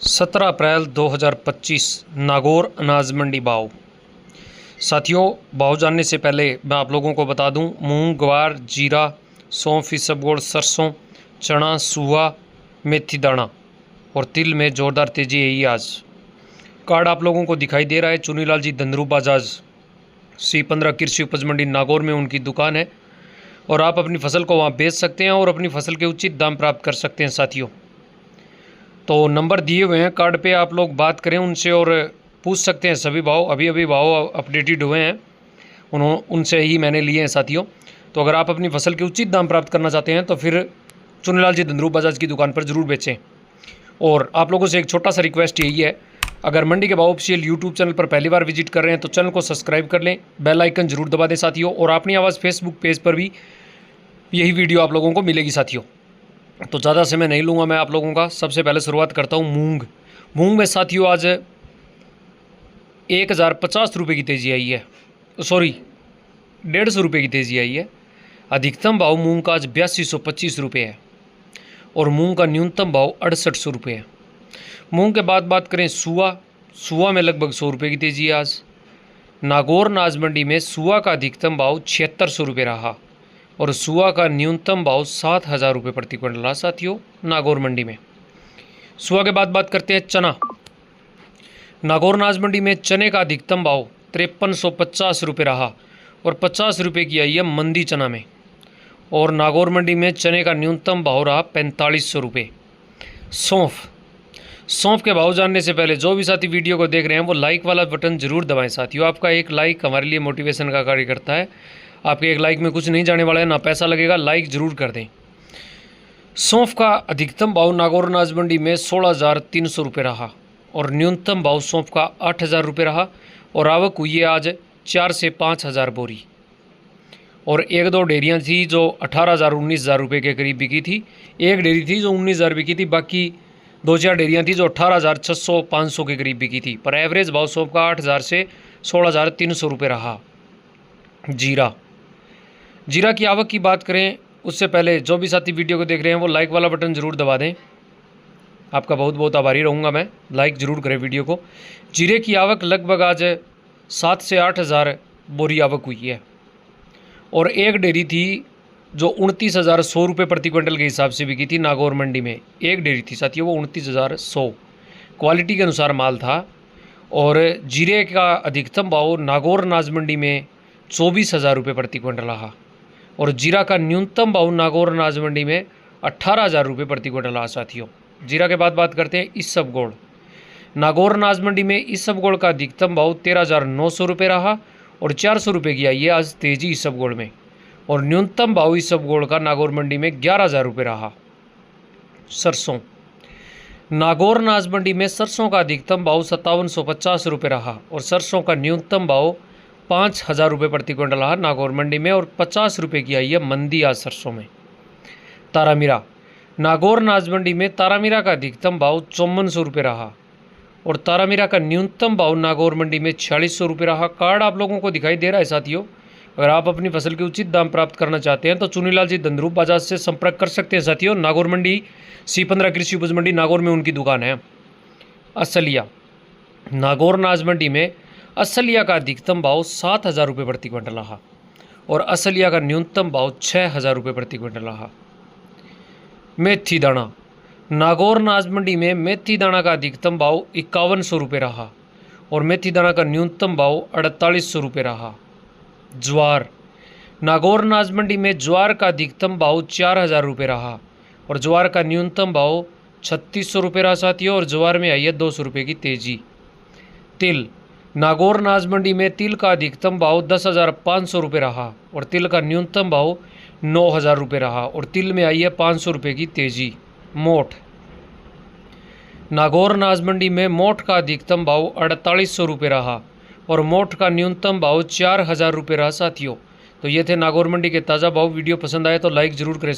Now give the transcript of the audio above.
17 अप्रैल 2025 नागौर अनाज मंडी भाव। साथियों, भाव जानने से पहले मैं आप लोगों को बता दूं, मूंग, ग्वार, जीरा, सौंफ, इसबगोल, सरसों, चना, सूहा, मेथी दाना और तिल में ज़ोरदार तेज़ी है। आज कार्ड आप लोगों को दिखाई दे रहा है। चुनीलाल जी धंधरू बाजाज C15 कृषि उपज मंडी नागौर में उनकी दुकान है और आप अपनी फसल को वहाँ बेच सकते हैं और अपनी फसल के उचित दाम प्राप्त कर सकते हैं। साथियों, तो नंबर दिए हुए हैं कार्ड पे, आप लोग बात करें उनसे और पूछ सकते हैं सभी भाव। अभी भाव अपडेटेड हुए हैं, उनसे ही मैंने लिए हैं। साथियों, तो अगर आप अपनी फसल के उचित दाम प्राप्त करना चाहते हैं तो फिर चुनीलाल जी धंधरू बाजाज की दुकान पर ज़रूर बेचें। और आप लोगों से एक छोटा सा रिक्वेस्ट यही है, अगर मंडी के भाव ऑफिशियल यूट्यूब चैनल पर पहली बार विजिट कर रहे हैं तो चैनल को सब्सक्राइब कर लें, बेल आइकन जरूर दबा दें साथियों। और अपनी आवाज़ फेसबुक पेज पर भी यही वीडियो आप लोगों को मिलेगी। साथियों, तो ज़्यादा समय नहीं लूँगा मैं आप लोगों का। सबसे पहले शुरुआत करता हूँ मूंग में। साथियों, आज 1050 रुपये की तेज़ी आई है, सॉरी 150 रुपये की तेज़ी आई है। अधिकतम भाव मूंग का आज 8225 रुपये है और मूंग का न्यूनतम भाव 6800 रुपये है। मूंग के बाद बात करें सूहा में लगभग 100 रुपये की तेज़ी है। आज नागौर अनाज मंडी में सूहा का अधिकतम भाव 7600 रुपये रहा और सूहा का न्यूनतम भाव 7000 रुपये प्रति क्विंटल रहा। साथियों, नागौर मंडी में सूहा के बाद बात करते हैं चना। नागौर अनाज मंडी में चने का अधिकतम भाव 5350 रुपये रहा और 50 रुपये की आई है मंदी चना में। और नागौर मंडी में चने का न्यूनतम भाव रहा 4500 रुपये। सौंफ के भाव जानने से पहले जो भी साथी वीडियो को देख रहे हैं वो लाइक वाला बटन जरूर दबाएं। साथियों, आपका एक लाइक हमारे लिए मोटिवेशन का कार्य करता है। आपके एक लाइक में कुछ नहीं जाने वाला है, ना पैसा लगेगा, लाइक जरूर कर दें। सौंफ का अधिकतम भाव नागौर अनाज मंडी में 16300 रुपये रहा और न्यूनतम भाव सौंफ का 8000 रुपये रहा और आवक हुई है आज 4 से 5000 बोरी। और एक दो डेयरियाँ थी जो 18000 19000 रुपये के करीब बिकी थी। एक डेयरी थी जो 19000 बिकी थी, बाकी 2-4 डेयरियाँ थी जो 18600 500 के करीब बिकी थी। पर एवरेज भाव सौंफ का 8000 से 16300 रुपये रहा। जीरा की आवक की बात करें उससे पहले जो भी साथी वीडियो को देख रहे हैं वो लाइक वाला बटन ज़रूर दबा दें। आपका बहुत बहुत आभारी रहूँगा मैं, लाइक ज़रूर करें वीडियो को। जीरे की आवक लगभग आज 7 से 8000 बोरी आवक हुई है और एक डेयरी थी जो 29,100 रुपये प्रति क्विंटल के हिसाब से बिकी थी नागौर मंडी में। एक डेयरी थी साथियों, वो 29,100 क्वालिटी के अनुसार माल था। और जीरे का अधिकतम भाव नागौर अनाज मंडी में 24,000 रुपये प्रति क्विंटल रहा और जीरा का न्यूनतम भाव नागौर अनाज मंडी में 18,000 रुपये प्रति क्विंटल रहा। साथियों, जीरा के बाद बात करते हैं इसबगोल। नागौर अनाज मंडी में इसबगोल का अधिकतम भाव 13,900 रुपये रहा और 400 रुपये की आई है आज तेजी इसबगोल में। और न्यूनतम भाव इसबगोल का नागौर मंडी में 11,000 रुपये रहा। सरसों, नागौर अनाज मंडी में सरसों का अधिकतम भाव 5750 रुपये रहा और सरसों का न्यूनतम भाव 5000 रुपये प्रति क्विंटल रहा नागौर मंडी में और 50 रुपये की आई है मंदी आज सरसों में। तारामीरा, नागौर अनाज मंडी में तारामीरा का अधिकतम भाव 5400 रुपये रहा और तारामीरा का न्यूनतम भाव नागौर मंडी में 4600 रुपये रहा। कार्ड आप लोगों को दिखाई दे रहा है। साथियों, अगर आप अपनी फसल के उचित दाम प्राप्त करना चाहते हैं तो चुनीलाल जी धंधरू बाजाज से संपर्क कर सकते हैं। साथियों, नागौर मंडी C15 कृषि उपज मंडी नागौर में उनकी दुकान है। असलिया, नागौर अनाज मंडी में असलिया का अधिकतम भाव 7000 रुपये प्रति क्विंटल रहा और असलिया का न्यूनतम भाव 6000 रुपये प्रति क्विंटल रहा। मेथी दाना, नागौर अनाज मंडी में मेथी दाना का अधिकतम भाव 5100 रुपये रहा और मेथी दाना का न्यूनतम भाव 4800 रुपये रहा। ज्वार, नागौर अनाज मंडी में ज्वार का अधिकतम भाव 4000 रुपये रहा और ज्वार का न्यूनतम भाव 3600 रुपये रहा। साथियों, और ज्वार में आई है 200 रुपये की तेजी। तिल, नागौर अनाज मंडी में तिल का अधिकतम भाव 10,500 रुपये रहा और तिल का न्यूनतम भाव 9,000 रुपये रहा और तिल में आई है 500 रुपये की तेजी। मोठ, नागौर अनाज मंडी में मोठ का अधिकतम भाव 4800 रुपये रहा और मोठ का न्यूनतम भाव 4000 रुपये रहा। साथियों, तो ये थे नागौर मंडी के ताज़ा भाव। वीडियो पसंद आए तो लाइक ज़रूर करें।